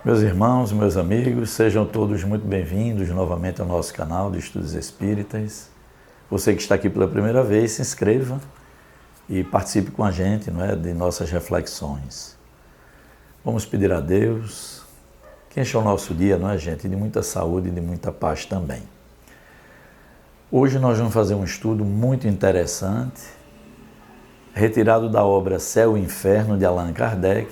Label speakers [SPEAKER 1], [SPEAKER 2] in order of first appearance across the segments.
[SPEAKER 1] Meus irmãos, meus amigos, sejam todos muito bem-vindos novamente ao nosso canal de Estudos Espíritas. Você que está aqui pela primeira vez, se inscreva e participe com a gente, de nossas reflexões. Vamos pedir a Deus que encha o nosso dia, gente, de muita saúde e de muita paz também. Hoje nós vamos fazer um estudo muito interessante, retirado da obra Céu e Inferno, de Allan Kardec,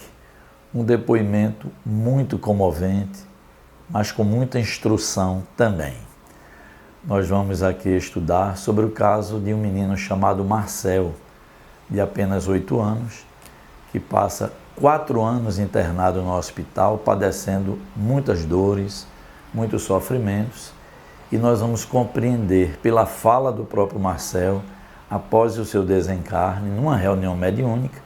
[SPEAKER 1] um depoimento muito comovente, mas com muita instrução também. Nós vamos aqui estudar sobre o caso de um menino chamado Marcel, de apenas 8 anos, que passa 4 anos internado no hospital, padecendo muitas dores, muitos sofrimentos, e nós vamos compreender pela fala do próprio Marcel, após o seu desencarne, numa reunião mediúnica,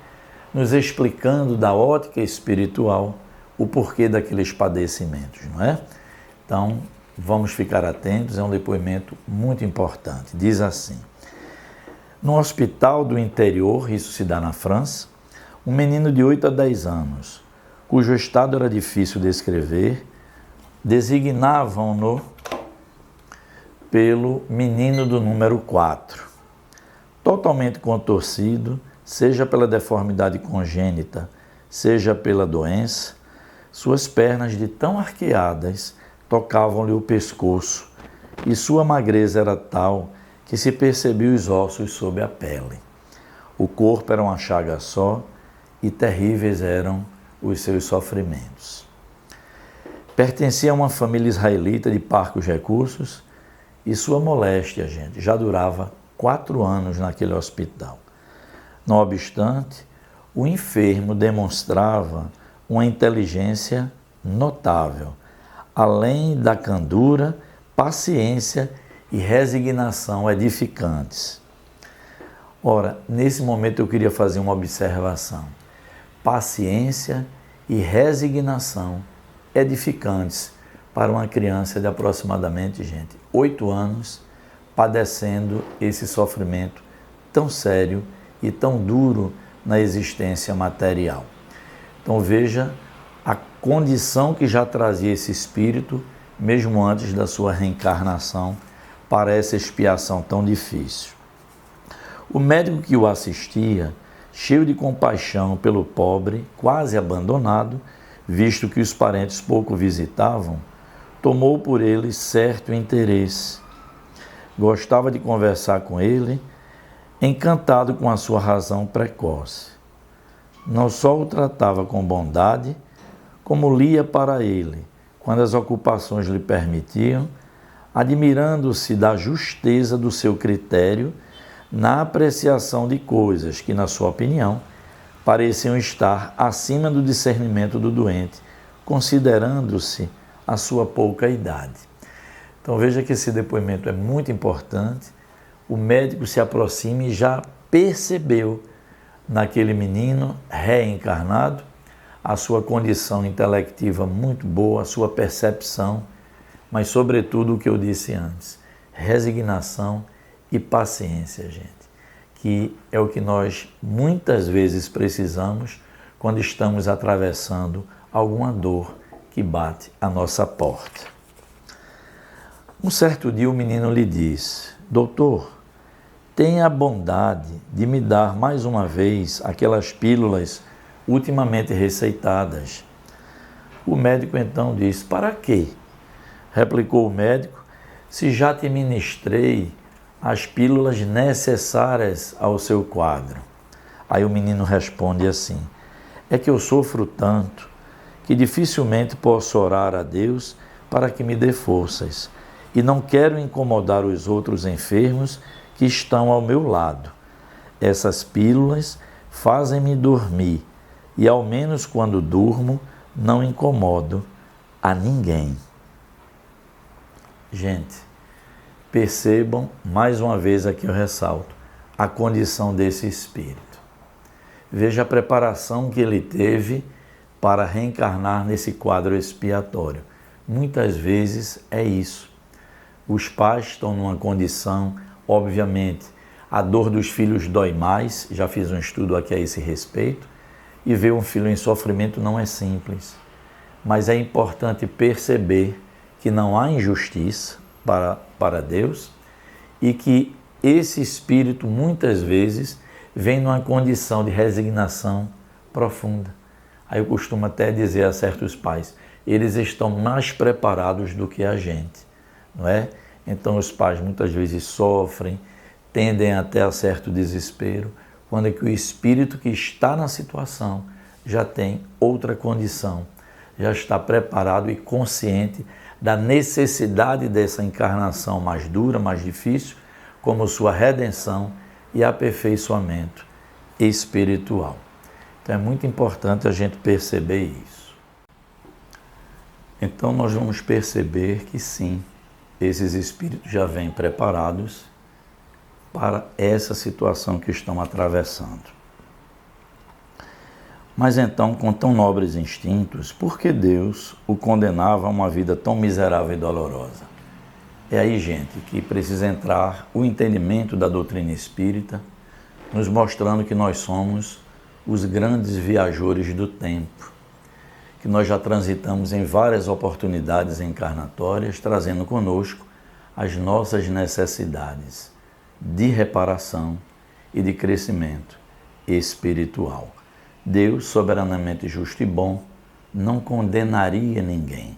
[SPEAKER 1] nos explicando da ótica espiritual o porquê daqueles padecimentos, Então, vamos ficar atentos, é um depoimento muito importante. Diz assim: no hospital do interior, isso se dá na França, um menino de 8 a 10 anos, cujo estado era difícil de descrever, designavam-no pelo menino do número 4, totalmente contorcido, seja pela deformidade congênita, seja pela doença, suas pernas de tão arqueadas tocavam-lhe o pescoço, e sua magreza era tal que se percebia os ossos sob a pele. O corpo era uma chaga só, e terríveis eram os seus sofrimentos. Pertencia a uma família israelita de parcos recursos, e sua moléstia, já durava 4 anos naquele hospital. Não obstante, o enfermo demonstrava uma inteligência notável, além da candura, paciência e resignação edificantes. Ora, nesse momento eu queria fazer uma observação. Paciência e resignação edificantes para uma criança de aproximadamente, 8 anos, padecendo esse sofrimento tão sério e tão duro na existência material. Então veja a condição que já trazia esse espírito, mesmo antes da sua reencarnação, para essa expiação tão difícil. O médico que o assistia, cheio de compaixão pelo pobre, quase abandonado, visto que os parentes pouco visitavam, tomou por ele certo interesse. Gostava de conversar com ele, encantado com a sua razão precoce. Não só o tratava com bondade, como lia para ele, quando as ocupações lhe permitiam, admirando-se da justeza do seu critério na apreciação de coisas que, na sua opinião, pareciam estar acima do discernimento do doente, considerando-se a sua pouca idade. Então veja que esse depoimento é muito importante. O médico se aproxima e já percebeu naquele menino reencarnado a sua condição intelectiva muito boa, a sua percepção, mas sobretudo o que eu disse antes, resignação e paciência, que é o que nós muitas vezes precisamos quando estamos atravessando alguma dor que bate à nossa porta. Um certo dia o menino lhe disse: doutor, tenha a bondade de me dar mais uma vez aquelas pílulas ultimamente receitadas. O médico então disse: para quê? Replicou o médico: se já te ministrei as pílulas necessárias ao seu quadro. Aí o menino responde assim: é que eu sofro tanto que dificilmente posso orar a Deus para que me dê forças, e não quero incomodar os outros enfermos que estão ao meu lado. Essas pílulas fazem-me dormir, e ao menos quando durmo, não incomodo a ninguém. Percebam, mais uma vez aqui eu ressalto, a condição desse espírito. Veja a preparação que ele teve para reencarnar nesse quadro expiatório. Muitas vezes é isso. Os pais estão numa condição, obviamente, a dor dos filhos dói mais, já fiz um estudo aqui a esse respeito, e ver um filho em sofrimento não é simples. mas é importante perceber que não há injustiça para Deus e que esse espírito muitas vezes vem numa condição de resignação profunda. Aí eu costumo até dizer a certos pais, eles estão mais preparados do que a gente, não é? Então os pais muitas vezes sofrem, tendem até a certo desespero, quando é que o espírito que está na situação já tem outra condição, já está preparado e consciente da necessidade dessa encarnação mais dura, mais difícil, como sua redenção e aperfeiçoamento espiritual. Então é muito importante a gente perceber isso. Então nós vamos perceber que sim, esses espíritos já vêm preparados para essa situação que estão atravessando. Mas então, com tão nobres instintos, por que Deus o condenava a uma vida tão miserável e dolorosa? É aí, gente, que precisa entrar o entendimento da doutrina espírita, nos mostrando que nós somos os grandes viajores do tempo, que nós já transitamos em várias oportunidades encarnatórias, trazendo conosco as nossas necessidades de reparação e de crescimento espiritual. Deus, soberanamente justo e bom, não condenaria ninguém,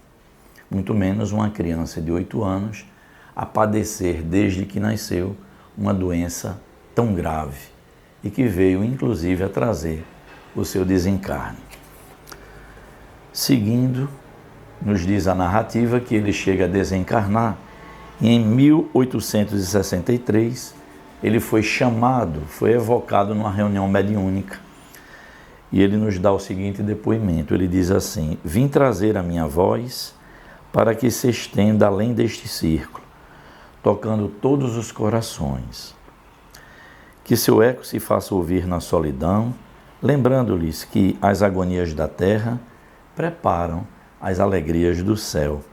[SPEAKER 1] muito menos uma criança de 8 anos, a padecer desde que nasceu uma doença tão grave e que veio inclusive a trazer o seu desencarne. Seguindo, nos diz a narrativa que ele chega a desencarnar e em 1863 ele foi chamado, foi evocado numa reunião mediúnica. E ele nos dá o seguinte depoimento, ele diz assim: vim trazer a minha voz para que se estenda além deste círculo, tocando todos os corações. Que seu eco se faça ouvir na solidão, lembrando-lhes que as agonias da terra preparam as alegrias do céu.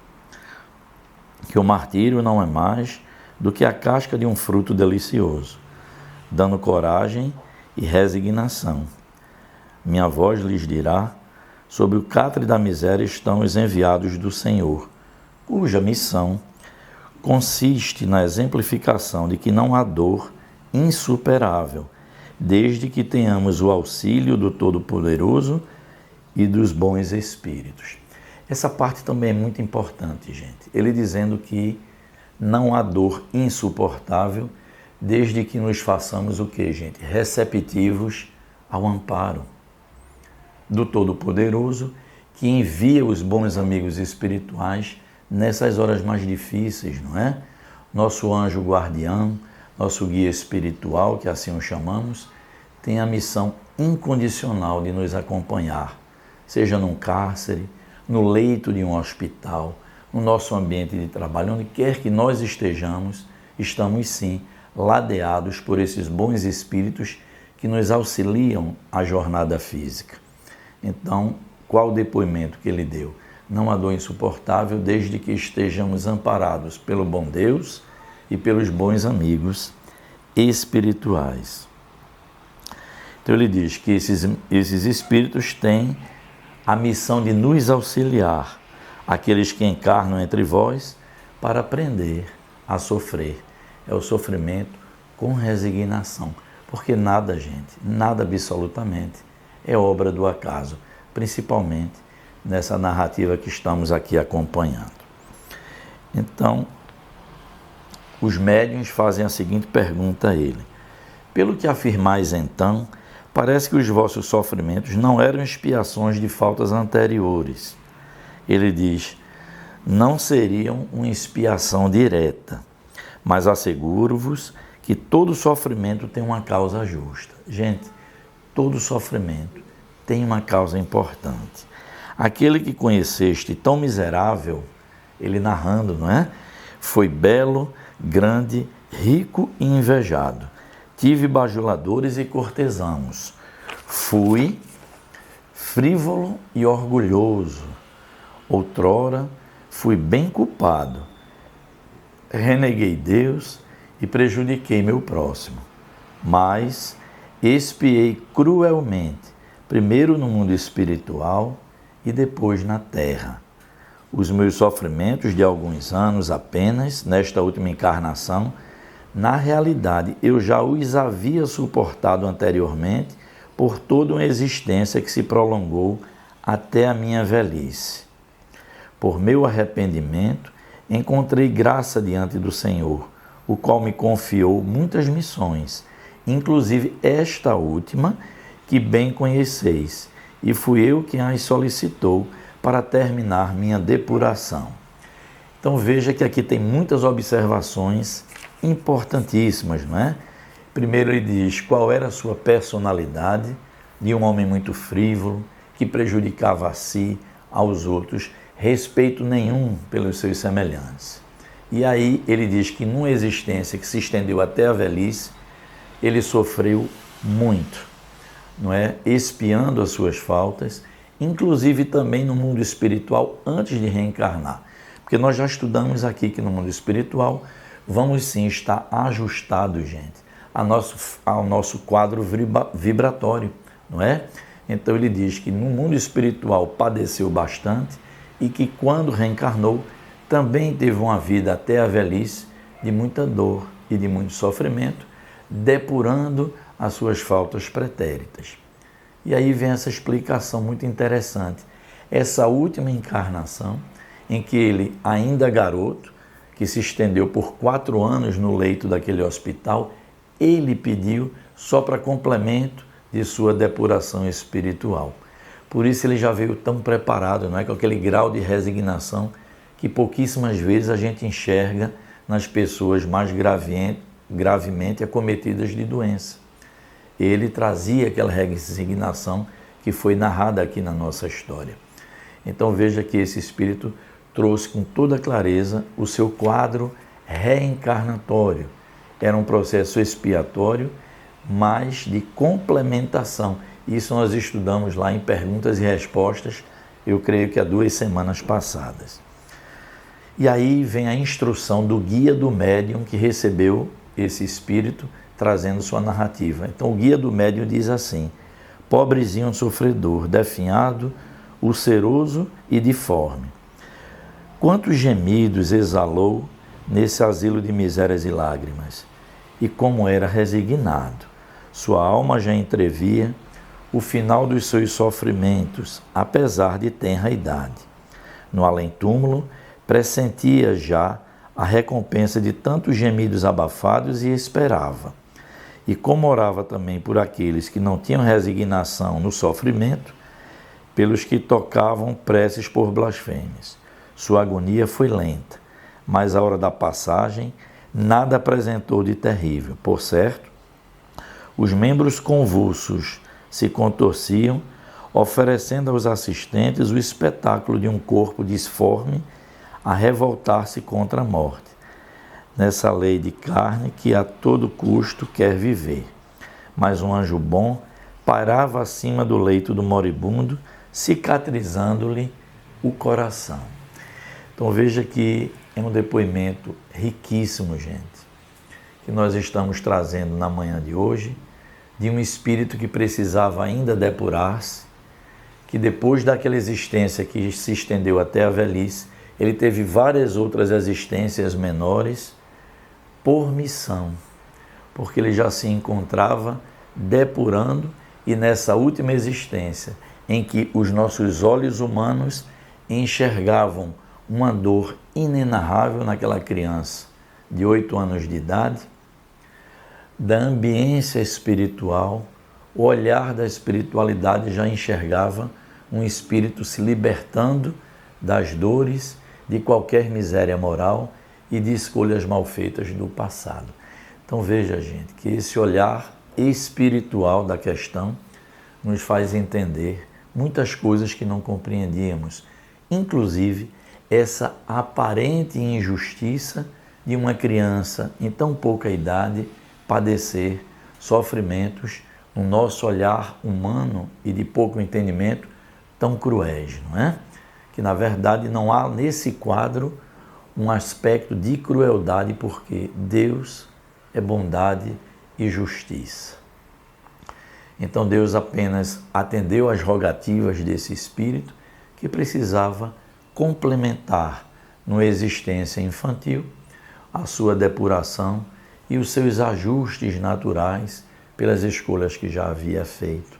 [SPEAKER 1] Que o martírio não é mais do que a casca de um fruto delicioso, dando coragem e resignação. Minha voz lhes dirá: sobre o catre da miséria estão os enviados do Senhor, cuja missão consiste na exemplificação de que não há dor insuperável, desde que tenhamos o auxílio do Todo-Poderoso e dos bons espíritos. Essa parte também é muito importante, gente. Ele dizendo que não há dor insuportável, desde que nos façamos o quê, gente? Receptivos ao amparo do Todo-Poderoso, que envia os bons amigos espirituais nessas horas mais difíceis, não é? Nosso anjo guardião, nosso guia espiritual, que assim o chamamos, tem a missão incondicional de nos acompanhar, seja num cárcere, no leito de um hospital, no nosso ambiente de trabalho, onde quer que nós estejamos, estamos sim ladeados por esses bons espíritos que nos auxiliam à jornada física. Então, qual o depoimento que ele deu? Não há dor insuportável desde que estejamos amparados pelo bom Deus e pelos bons amigos espirituais. Então ele diz que esses espíritos têm a missão de nos auxiliar, aqueles que encarnam entre vós, para aprender a sofrer. É o sofrimento com resignação, porque nada, gente, nada absolutamente é obra do acaso, principalmente nessa narrativa que estamos aqui acompanhando. Então, os médiuns fazem a seguinte pergunta a ele: pelo que afirmais então, parece que os vossos sofrimentos não eram expiações de faltas anteriores. Ele diz: não seriam uma expiação direta, mas asseguro-vos que todo sofrimento tem uma causa justa. Gente, todo sofrimento tem uma causa importante. Aquele que conheceste tão miserável, ele narrando, não é? Foi belo, grande, rico e invejado. Tive bajuladores e cortesãos. Fui frívolo e orgulhoso. Outrora fui bem culpado. Reneguei Deus e prejudiquei meu próximo. Mas expiei cruelmente, primeiro no mundo espiritual e depois na terra. Os meus sofrimentos de alguns anos apenas, nesta última encarnação, na realidade eu já os havia suportado anteriormente por toda uma existência que se prolongou até a minha velhice. Por meu arrependimento, encontrei graça diante do Senhor, o qual me confiou muitas missões, inclusive esta última, que bem conheceis, e fui eu quem as solicitou para terminar minha depuração. Então veja que aqui tem muitas observações importantíssimas, não é? Primeiro ele diz qual era a sua personalidade, de um homem muito frívolo, que prejudicava a si, aos outros, respeito nenhum pelos seus semelhantes. E aí ele diz que numa existência que se estendeu até a velhice, ele sofreu muito, não é? Expiando as suas faltas, inclusive também no mundo espiritual antes de reencarnar. Porque nós já estudamos aqui que no mundo espiritual vamos sim estar ajustados, gente, ao nosso quadro vibratório, não é? Então ele diz que no mundo espiritual padeceu bastante e que quando reencarnou também teve uma vida até a velhice de muita dor e de muito sofrimento, depurando as suas faltas pretéritas. E aí vem essa explicação muito interessante. Essa última encarnação, em que ele, ainda garoto, que se estendeu por 4 anos no leito daquele hospital, ele pediu só para complemento de sua depuração espiritual. Por isso ele já veio tão preparado, não é? Com aquele grau de resignação que pouquíssimas vezes a gente enxerga nas pessoas mais gravemente acometidas de doença. Ele trazia aquela resignação que foi narrada aqui na nossa história. Então veja que esse espírito trouxe com toda clareza o seu quadro reencarnatório. Era um processo expiatório, mas de complementação. Isso nós estudamos lá em Perguntas e Respostas, eu creio que há 2 semanas passadas. E aí vem a instrução do guia do médium que recebeu esse espírito, trazendo sua narrativa. Então o guia do médium diz assim: pobrezinho sofredor, definhado, ulceroso e difforme. Quantos gemidos exalou nesse asilo de misérias e lágrimas, e como era resignado. Sua alma já entrevia o final dos seus sofrimentos, apesar de tenra idade. No além-túmulo, pressentia já a recompensa de tantos gemidos abafados e esperava. E como orava também por aqueles que não tinham resignação no sofrimento, pelos que tocavam preces por blasfêmias. Sua agonia foi lenta, mas à hora da passagem nada apresentou de terrível. Por certo, os membros convulsos se contorciam, oferecendo aos assistentes o espetáculo de um corpo disforme a revoltar-se contra a morte, nessa lei de carne que a todo custo quer viver. Mas um anjo bom pairava acima do leito do moribundo, cicatrizando-lhe o coração. Então veja que é um depoimento riquíssimo, gente, que nós estamos trazendo na manhã de hoje, de um espírito que precisava ainda depurar-se, que depois daquela existência que se estendeu até a velhice, ele teve várias outras existências menores por missão, porque ele já se encontrava depurando, e nessa última existência, em que os nossos olhos humanos enxergavam uma dor inenarrável naquela criança de 8 anos de idade, da ambiência espiritual, o olhar da espiritualidade já enxergava um espírito se libertando das dores, de qualquer miséria moral e de escolhas mal feitas do passado. Então veja, gente, que esse olhar espiritual da questão nos faz entender muitas coisas que não compreendíamos, inclusive essa aparente injustiça de uma criança em tão pouca idade padecer sofrimentos no nosso olhar humano e de pouco entendimento tão cruéis, não é? Que na verdade não há nesse quadro um aspecto de crueldade, porque Deus é bondade e justiça. Então Deus apenas atendeu às rogativas desse espírito, que precisava complementar numa existência infantil a sua depuração e os seus ajustes naturais pelas escolhas que já havia feito.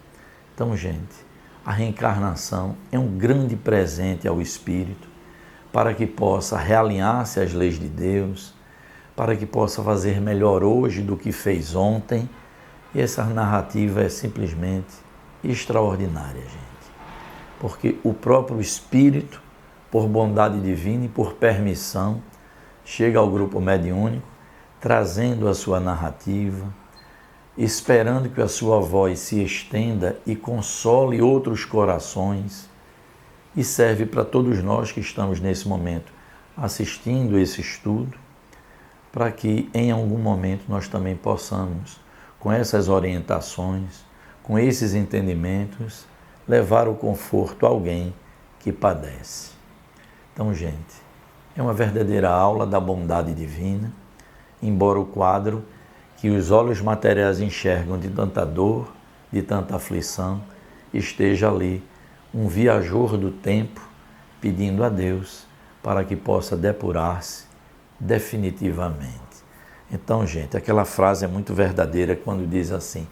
[SPEAKER 1] Então, gente, a reencarnação é um grande presente ao espírito para que possa realinhar-se às leis de Deus, para que possa fazer melhor hoje do que fez ontem. E essa narrativa é simplesmente extraordinária, gente. Porque o próprio espírito, por bondade divina e por permissão, chega ao grupo mediúnico, trazendo a sua narrativa, esperando que a sua voz se estenda e console outros corações, e serve para todos nós que estamos nesse momento assistindo esse estudo, para que em algum momento nós também possamos, com essas orientações, com esses entendimentos, levar o conforto a alguém que padece. Então, gente, é uma verdadeira aula da bondade divina, embora o quadro que os olhos materiais enxergam de tanta dor, de tanta aflição, esteja ali um viajor do tempo pedindo a Deus para que possa depurar-se definitivamente. Então, gente, aquela frase é muito verdadeira quando diz assim: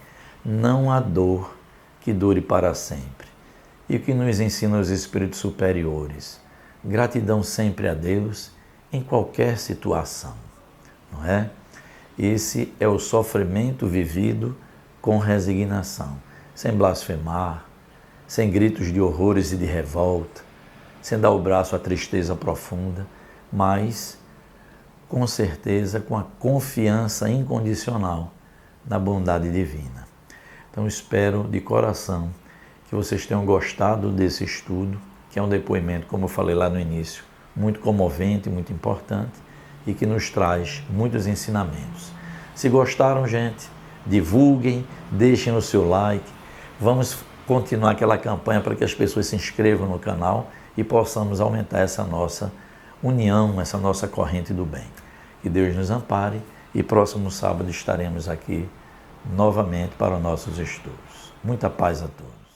[SPEAKER 1] não há dor que dure para sempre. E o que nos ensina os espíritos superiores? Gratidão sempre a Deus em qualquer situação, não é? Esse é o sofrimento vivido com resignação, sem blasfemar, sem gritos de horrores e de revolta, sem dar o braço à tristeza profunda, mas com certeza com a confiança incondicional na bondade divina. Então espero de coração que vocês tenham gostado desse estudo, que é um depoimento, como eu falei lá no início, muito comovente, muito importante e que nos traz muitos ensinamentos. Se gostaram, gente, divulguem, deixem o seu like, vamos continuar aquela campanha para que as pessoas se inscrevam no canal e possamos aumentar essa nossa união, essa nossa corrente do bem. Que Deus nos ampare e próximo sábado estaremos aqui novamente para nossos estudos. Muita paz a todos.